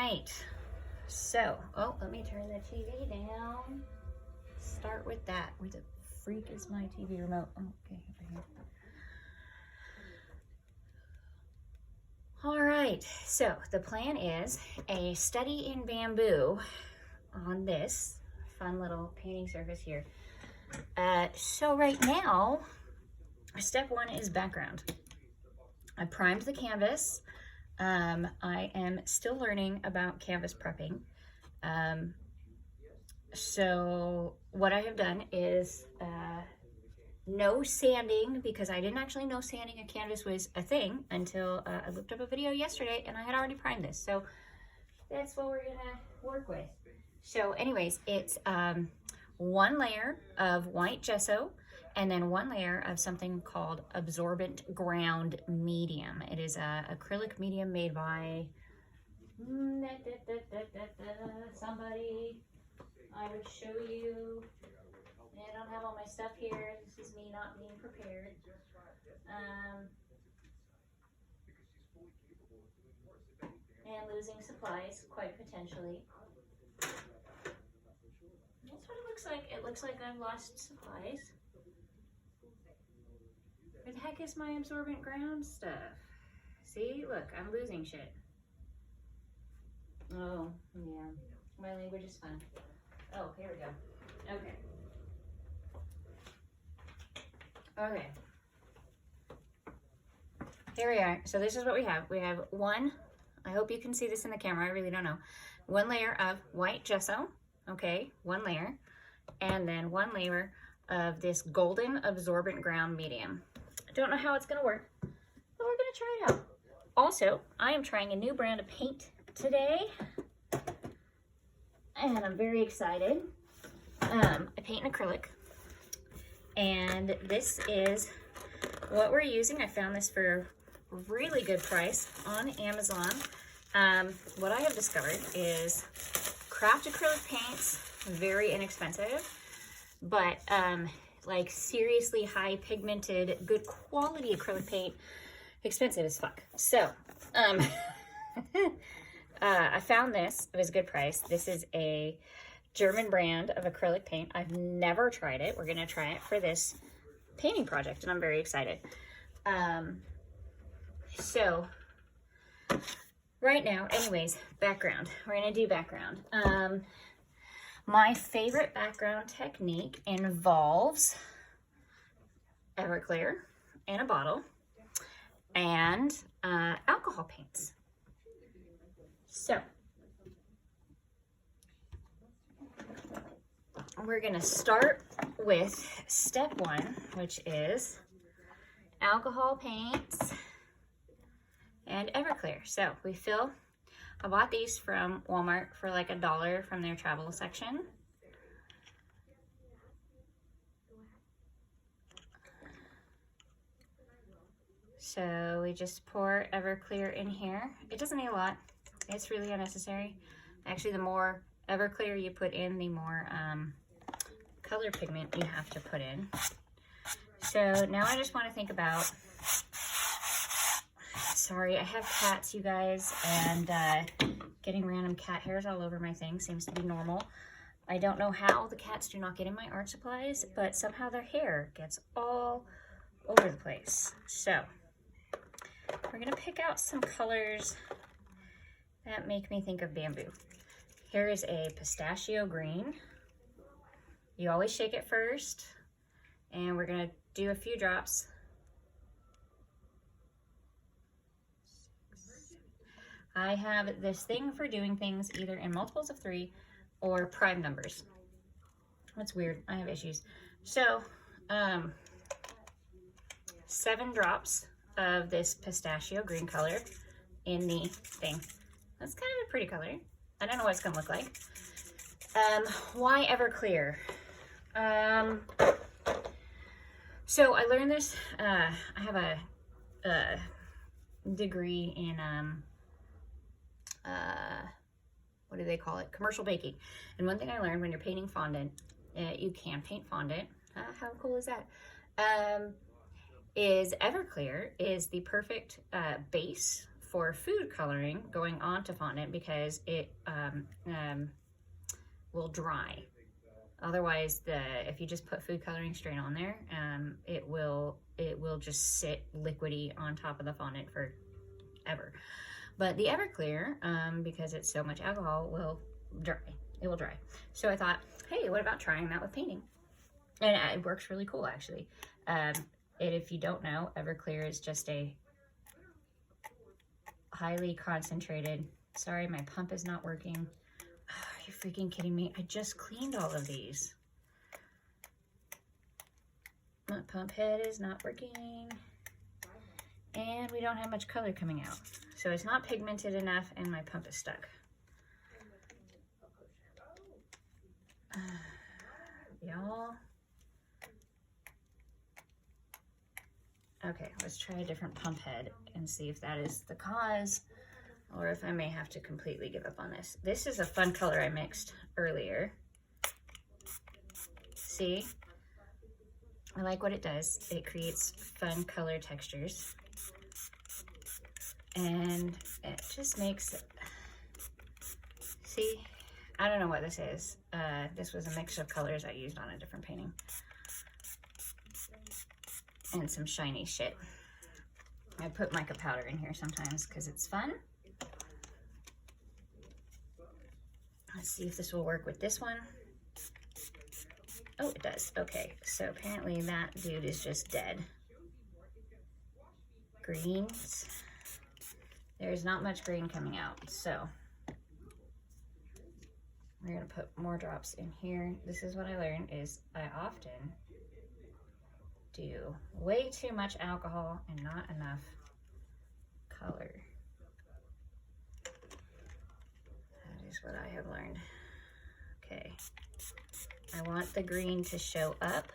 right. So, oh, let me turn the TV down. Start with that. Where the freak is my TV remote? Oh, okay, over here. All right, so the plan is a study in bamboo on this fun little painting surface here. So right now, step one is background. I primed the canvas. I am still learning about canvas prepping. So what I have done is no sanding, because I didn't actually know sanding a canvas was a thing until I looked up a video yesterday and I had already primed this. So that's what we're gonna work with. So anyways, it's one layer of white gesso and then one layer of something called absorbent ground medium. It is a acrylic medium made by somebody. I would show you. I don't have all my stuff here. This is me not being prepared. And losing supplies, quite potentially. That's what it looks like. It looks like I've lost supplies. Where the heck is my absorbent ground stuff? See, look, I'm losing shit. Oh, yeah. My language is fun. Oh, here we go. Okay. Okay. Here we are. So this is what we have. We have one, I hope you can see this in the camera, I really don't know. One layer of white gesso, okay, one layer. And then one layer of this golden absorbent ground medium. I don't know how it's gonna work, but we're gonna try it out. Also, I am trying a new brand of paint today. And I'm very excited. I paint in acrylic. And this is what we're using. I found this for a really good price on Amazon. What I have discovered is craft acrylic paints, very inexpensive, but like seriously high pigmented, good quality acrylic paint, expensive as fuck. So, I found this. It was a good price. This is a German brand of acrylic paint. I've never tried it. We're gonna try it for this painting project, and I'm very excited. So right now, anyways, background. We're gonna do background. My favorite background technique involves Everclear in a bottle and alcohol paints. So we're gonna start with step one, which is alcohol paints and Everclear. So we fill, I bought these from Walmart for like $1 from their travel section. So we just pour Everclear in here. It doesn't need a lot. It's really unnecessary. Actually, the more Everclear you put in, the more color pigment you have to put in. So now I just want to think about, sorry, I have cats, you guys, and getting random cat hairs all over my thing seems to be normal. I don't know how the cats do not get in my art supplies, but somehow their hair gets all over the place. So we're gonna pick out some colors that make me think of bamboo. Here is a pistachio green. You always shake it first, and we're gonna do a few drops. I have this thing for doing things either in multiples of 3 or prime numbers. That's weird, I have issues. So, 7 drops of this pistachio green color in the thing. That's kind of a pretty color. I don't know what it's gonna look like. Why Everclear? So I learned this, I have a degree in, what do they call it? Commercial baking. And one thing I learned when you're painting fondant, you can paint fondant. How cool is that? Is Everclear is the perfect base for food coloring going onto fondant because it will dry. Otherwise, if you just put food coloring straight on there, it will just sit liquidy on top of the fondant forever. But the Everclear, because it's so much alcohol, will dry. It will dry. So I thought, hey, what about trying that with painting? And it works really cool, actually. And if you don't know, Everclear is just a highly concentrated, sorry, my pump is not working. Are you freaking kidding me? I just cleaned all of these. My pump head is not working. And we don't have much color coming out. So it's not pigmented enough and my pump is stuck. Y'all. Okay, let's try a different pump head and see if that is the cause or if I may have to completely give up on this. This is a fun color I mixed earlier. See? I like what it does. It creates fun color textures. And it just makes it, see? I don't know what this is. This was a mix of colors I used on a different painting. And some shiny shit. I put mica powder in here sometimes because it's fun. Let's see if this will work with this one. Oh, it does. Okay, so apparently that dude is just dead. Greens. There's not much green coming out, so we're gonna put more drops in here. This is what I learned is I often do way too much alcohol and not enough color. That is what I have learned. Okay, I want the green to show up.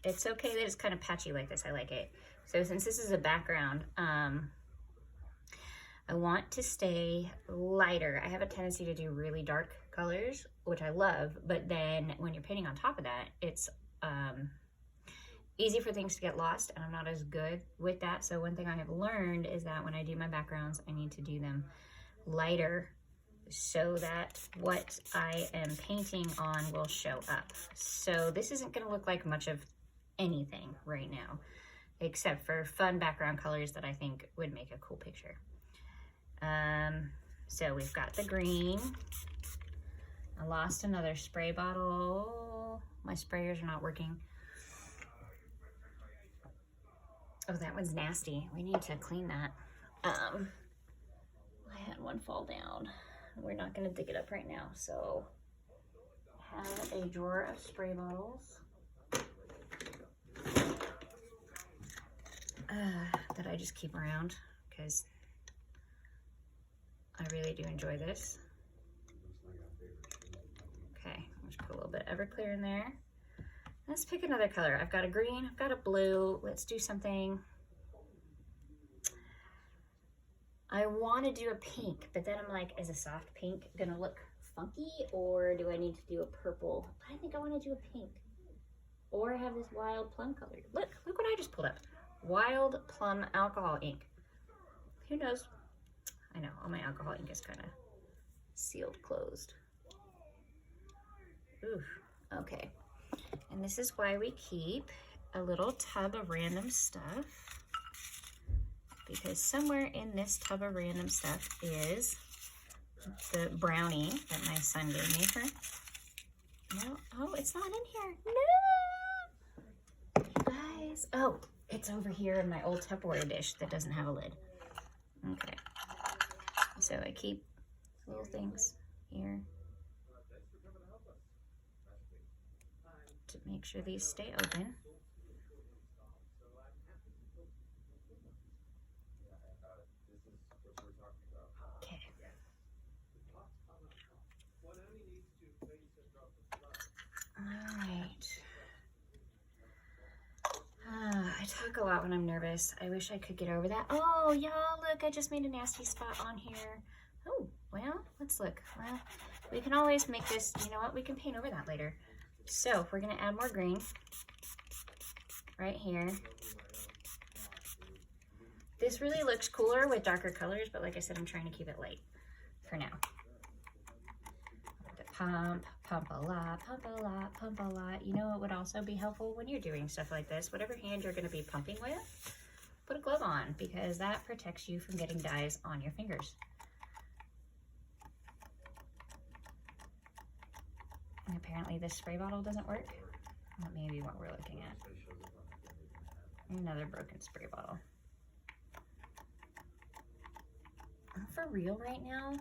It's okay that it's kind of patchy like this, I like it. So since this is a background, I want to stay lighter. I have a tendency to do really dark colors, which I love, but then when you're painting on top of that, it's easy for things to get lost, and I'm not as good with that. So one thing I have learned is that when I do my backgrounds, I need to do them lighter so that what I am painting on will show up. So this isn't gonna look like much of anything right now, except for fun background colors that I think would make a cool picture. So we've got the green. I lost another spray bottle. My sprayers are not working. Oh, that one's nasty. We need to clean that. I had one fall down. We're not gonna dig it up right now. So I have a drawer of spray bottles that I just keep around because I really do enjoy this. Okay, let's put a little bit of Everclear in there. Let's pick another color. I've got a green, I've got a blue. Let's do something. I want to do a pink, but then I'm like, is a soft pink gonna look funky, or do I need to do a purple? I think I want to do a pink. Or I have this wild plum color. Look what I just pulled up. Wild plum alcohol ink. Who knows? I know, all my alcohol ink is kind of sealed closed. Oof, okay. And this is why we keep a little tub of random stuff, because somewhere in this tub of random stuff is the brownie that my son gave me for, no, oh, it's not in here, no, you guys, oh, it's over here in my old Tupperware dish that doesn't have a lid. Okay, so I keep little things here to make sure these stay open. Okay. All right. I talk a lot when I'm nervous. I wish I could get over that. Oh, y'all, look, I just made a nasty spot on here. Oh, well, let's look. Well, we can always make this, you know what, we can paint over that later. So we're gonna add more green right here. This really looks cooler with darker colors, but like I said, I'm trying to keep it light for now. Pump, pump a lot, pump a lot, pump a lot. You know what would also be helpful when you're doing stuff like this? Whatever hand you're going to be pumping with, put a glove on, because that protects you from getting dyes on your fingers. And apparently this spray bottle doesn't work. That may be what we're looking at. Another broken spray bottle. For real right now,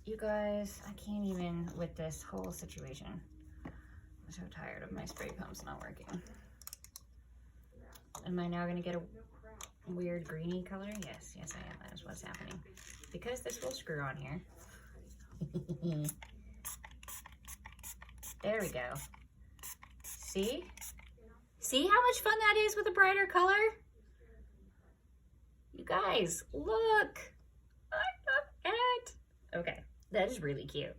you guys, I can't even with this whole situation. I'm so tired of my spray pumps not working. Am I now gonna get a weird greeny color? Yes, yes I am. That is what's happening. Because this will screw on here. There we go. See? See how much fun that is with a brighter color? You guys, look. I love it. Okay, that is really cute.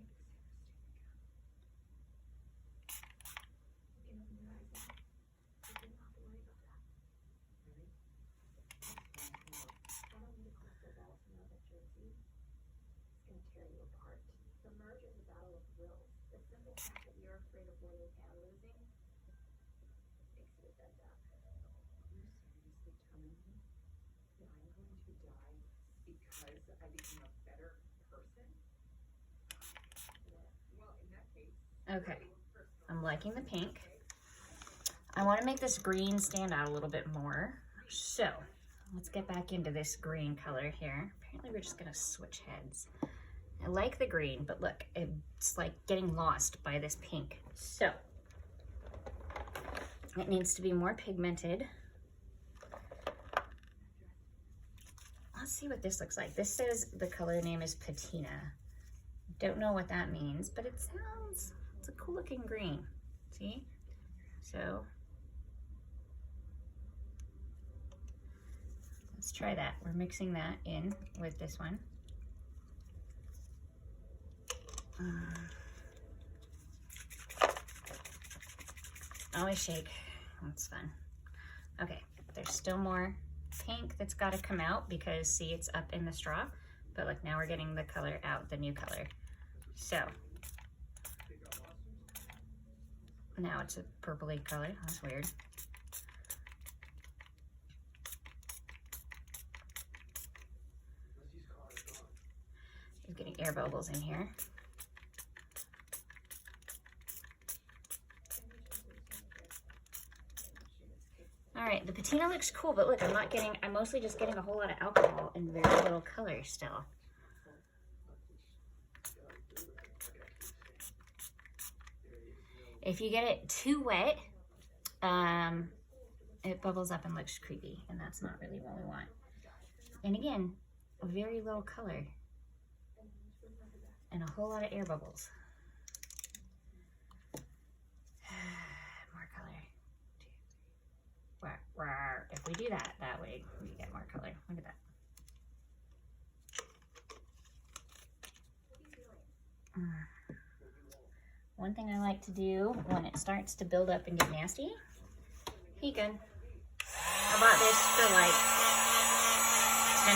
Okay, I'm liking the pink. I want to make this green stand out a little bit more. So let's get back into this green color here. Apparently we're just gonna switch heads. I like the green, but look, it's like getting lost by this pink. So it needs to be more pigmented. Let's see what this looks like. This says the color name is Patina. Don't know what that means, but it sounds, it's a cool looking green. See? So let's try that. We're mixing that in with this one. Always shake. That's fun. Okay, there's still more pink that's got to come out because see, it's up in the straw, but like now we're getting the color out, the new color. So now it's a purpley color. That's weird. Just getting air bubbles in here. All right, the patina looks cool, but look, I'm mostly just getting a whole lot of alcohol and very little color still. If you get it too wet, it bubbles up and looks creepy, and that's not really what we want. And again, very little color and a whole lot of air bubbles. More color. If we do that way, we get more color. Look at that. One thing I like to do when it starts to build up and get nasty, Hegan, I bought this for like $10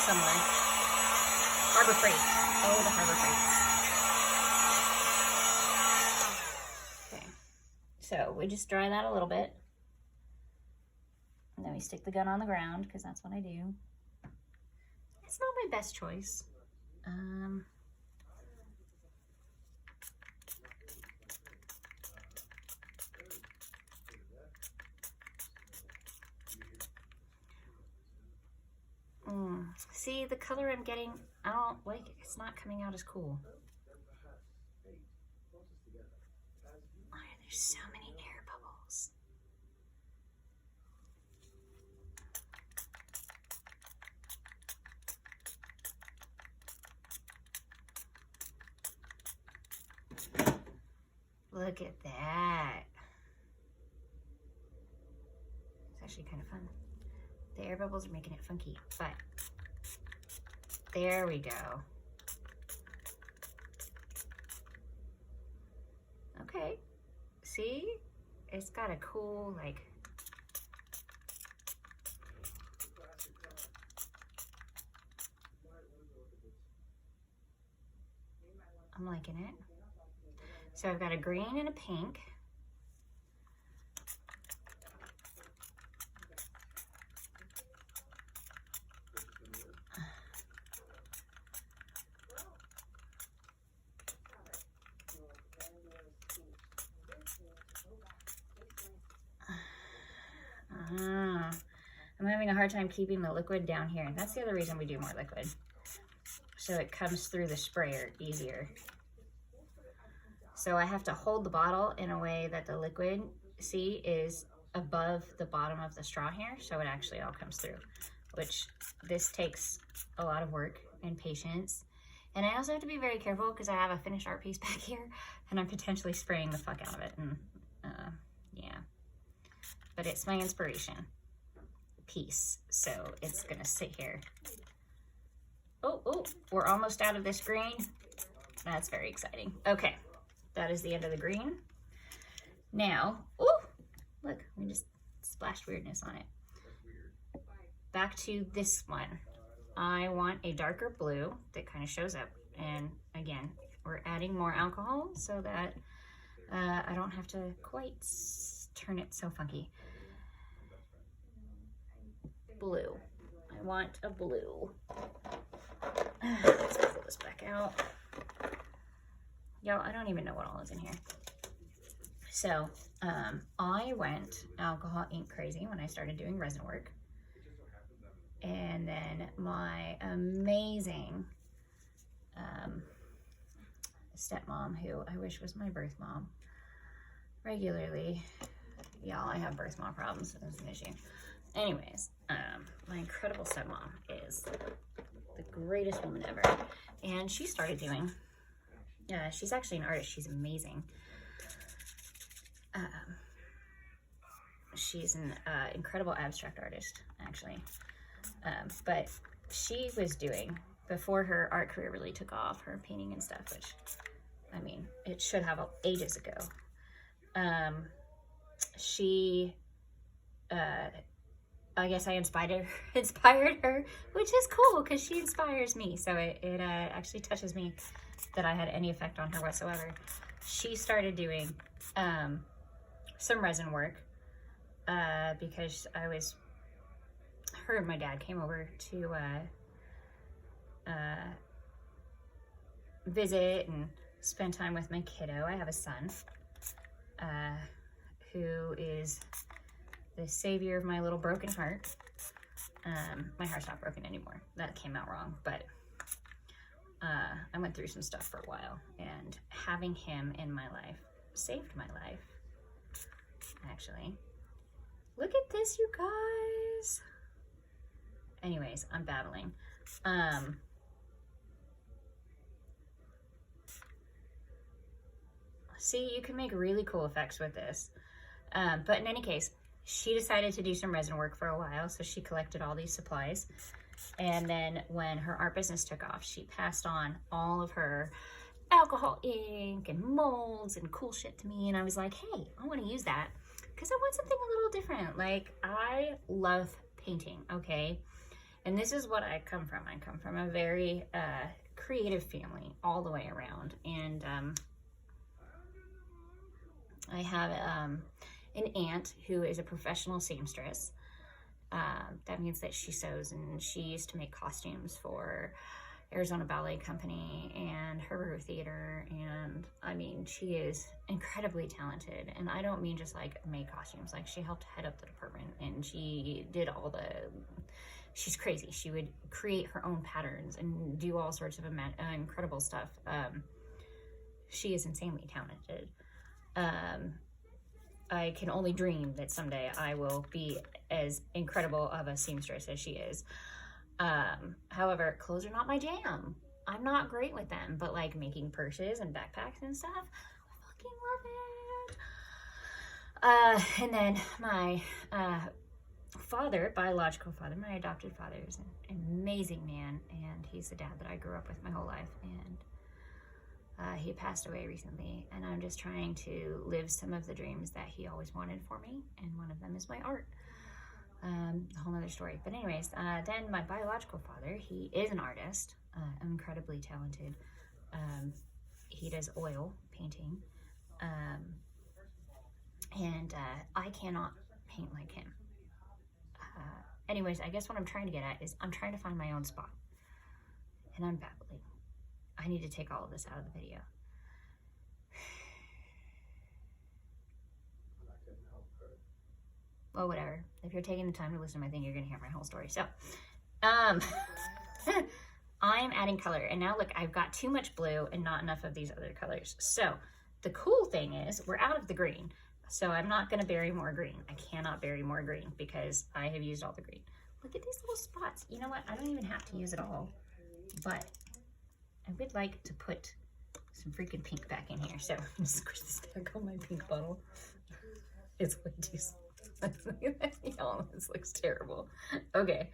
somewhere. Harbor Freight. Oh, the Harbor Freight. Okay, so we just dry that a little bit. And then we stick the gun on the ground because that's what I do. It's not my best choice. See, the color I'm getting, I don't like it. It's not coming out as cool. Oh, there's so many air bubbles. Look at that. It's actually kind of fun. The air bubbles are making it funky, but there we go. Okay, see? it's got a cool, like, I'm liking it. So I've got a green and a pink. I'm having a hard time keeping the liquid down here. And that's the other reason we do more liquid. So it comes through the sprayer easier. So I have to hold the bottle in a way that the liquid, see, is above the bottom of the straw here. So it actually all comes through, which this takes a lot of work and patience. And I also have to be very careful because I have a finished art piece back here and I'm potentially spraying the fuck out of it. And yeah, but it's my inspiration piece. So it's gonna sit here. Oh, we're almost out of this green. That's very exciting. Okay, that is the end of the green. Now, oh, look, we just splashed weirdness on it. Back to this one. I want a darker blue that kind of shows up. And again, we're adding more alcohol so that I don't have to quite turn it so funky. Blue. I want a blue. Let's pull this back out. Y'all, I don't even know what all is in here. So, I went alcohol ink crazy when I started doing resin work. And then my amazing stepmom, who I wish was my birth mom, regularly, y'all, I have birth mom problems, that's an issue. Anyways, my incredible stepmom is the greatest woman ever. And she started doing, she's actually an artist, she's amazing. She's an incredible abstract artist, actually. But she was doing, before her art career really took off, her painting and stuff, which, I mean, it should have ages ago. I guess I inspired her, which is cool because she inspires me. So it actually touches me that I had any effect on her whatsoever. She started doing some resin work because her and my dad came over to visit and spend time with my kiddo. I have a son who is the savior of my little broken heart. My heart's not broken anymore. That came out wrong, but I went through some stuff for a while, and having him in my life saved my life, actually. Look at this, you guys. Anyways, I'm babbling. See, you can make really cool effects with this. But in any case, she decided to do some resin work for a while, so she collected all these supplies. And then when her art business took off, she passed on all of her alcohol ink and molds and cool shit to me. And I was like, hey, I want to use that because I want something a little different. Like, I love painting, okay? And this is what I come from. I come from a very creative family all the way around. And I have an aunt who is a professional seamstress. That means that she sews, and she used to make costumes for Arizona Ballet Company and Herbert Theater. And I mean, she is incredibly talented. And I don't mean just like make costumes. Like, she helped head up the department, and she did all the, she's crazy. She would create her own patterns and do all sorts of incredible stuff. She is insanely talented. I can only dream that someday I will be as incredible of a seamstress as she is. However, clothes are not my jam. I'm not great with them, but like making purses and backpacks and stuff, I fucking love it. And then my father, biological father, my adopted father, is an amazing man, and he's the dad that I grew up with my whole life. And He passed away recently, and I'm just trying to live some of the dreams that he always wanted for me, and one of them is my art. A whole other story. But anyways, then my biological father, he is an artist, incredibly talented. He does oil painting, and I cannot paint like him. Anyways, I guess what I'm trying to get at is I'm trying to find my own spot, and I'm babbling. I need to take all of this out of the video. Well, whatever. If you're taking the time to listen to my thing, you're gonna hear my whole story. So, I'm adding color, and now look, I've got too much blue and not enough of these other colors. So, the cool thing is we're out of the green. So I'm not gonna bury more green. I cannot bury more green because I have used all the green. Look at these little spots. You know what? I don't even have to use it all, but I would like to put some freaking pink back in here. So I'm gonna squish this back on my pink bottle. It's way too small. This looks terrible. Okay.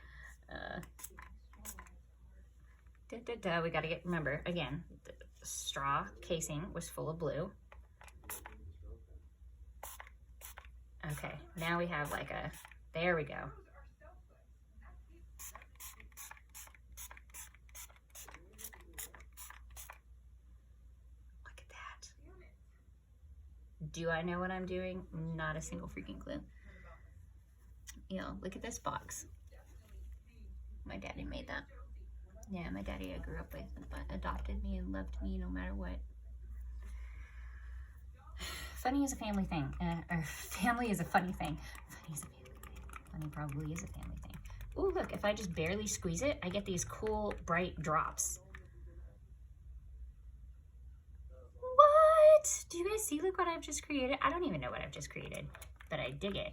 We gotta remember, again, the straw casing was full of blue. Okay, now we have like there we go. Look at that. Do I know what I'm doing? Not a single freaking clue. You know, look at this box. My daddy made that. Yeah, my daddy I grew up with, but adopted me and loved me no matter what. Funny is a family thing, or family is a funny thing. Funny is a family thing. Funny probably is a family thing. Ooh, look, if I just barely squeeze it, I get these cool, bright drops. What? Do you guys see, look what I've just created? I don't even know what I've just created, but I dig it.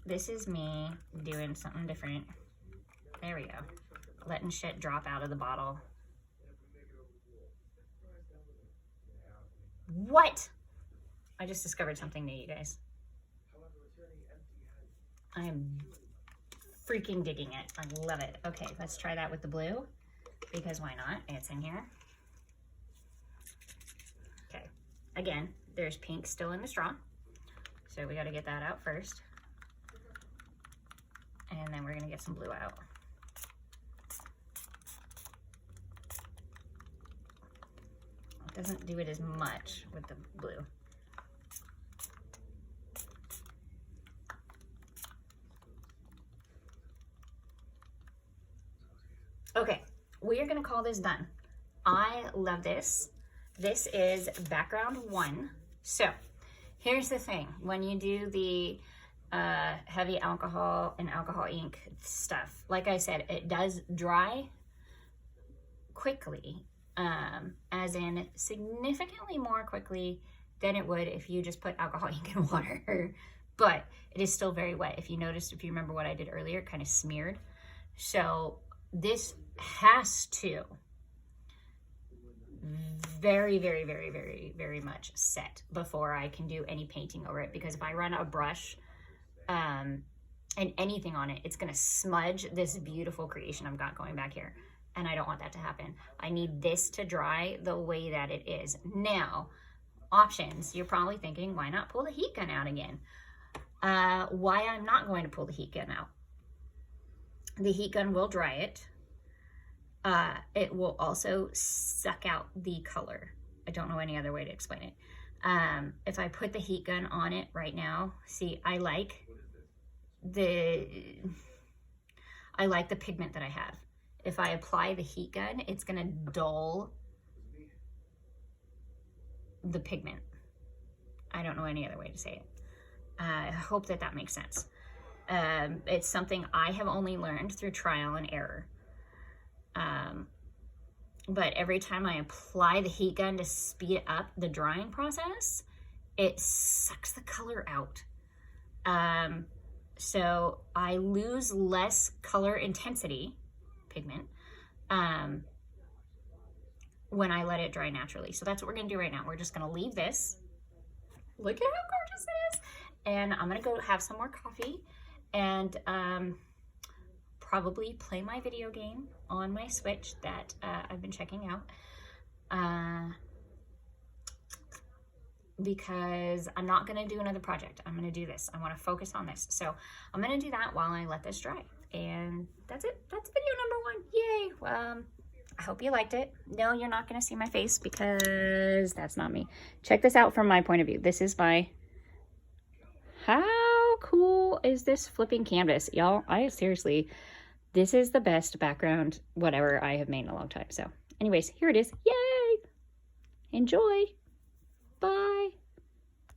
This is me doing something different. There we go. Letting shit drop out of the bottle. What? I just discovered something new, you guys. I am freaking digging it. I love it. Okay, let's try that with the blue, because why not? It's in here. Okay, again, there's pink still in the straw, so we got to get that out first. And then we're going to get some blue out. Doesn't do it as much with the blue. Okay, we are gonna call this done. I love this. This is background 1. So here's the thing, when you do the heavy alcohol and alcohol ink stuff, like I said, it does dry quickly. As in significantly more quickly than it would if you just put alcohol ink in water, but it is still very wet. If you noticed, if you remember what I did earlier, it kind of smeared. So this has to very, very, very, very, very much set before I can do any painting over it, because if I run a brush and anything on it, it's gonna smudge this beautiful creation I've got going back here. And I don't want that to happen. I need this to dry the way that it is. Now, options. You're probably thinking, why not pull the heat gun out again? Why I'm not going to pull the heat gun out. The heat gun will dry it. It will also suck out the color. I don't know any other way to explain it. If I put the heat gun on it right now, see, I like the pigment that I have. If I apply the heat gun, it's gonna dull the pigment. I don't know any other way to say it. I hope that makes sense. It's something I have only learned through trial and error. But every time I apply the heat gun to speed up the drying process, it sucks the color out. So I lose less color intensity, pigment, when I let it dry naturally. So that's what we're gonna do right now. We're just gonna leave this. Look at how gorgeous it is. And I'm gonna go have some more coffee and probably play my video game on my Switch that I've been checking out. Because I'm not going to do another project. I'm going to do this. I want to focus on this. So I'm going to do that while I let this dry. And that's it. That's video number 1. Yay. Well, I hope you liked it. No, you're not going to see my face because that's not me. Check this out from my point of view. This is my... How cool is this flipping canvas? Y'all, seriously, this is the best background whatever I have made in a long time. So anyways, here it is. Yay! Enjoy. Bye.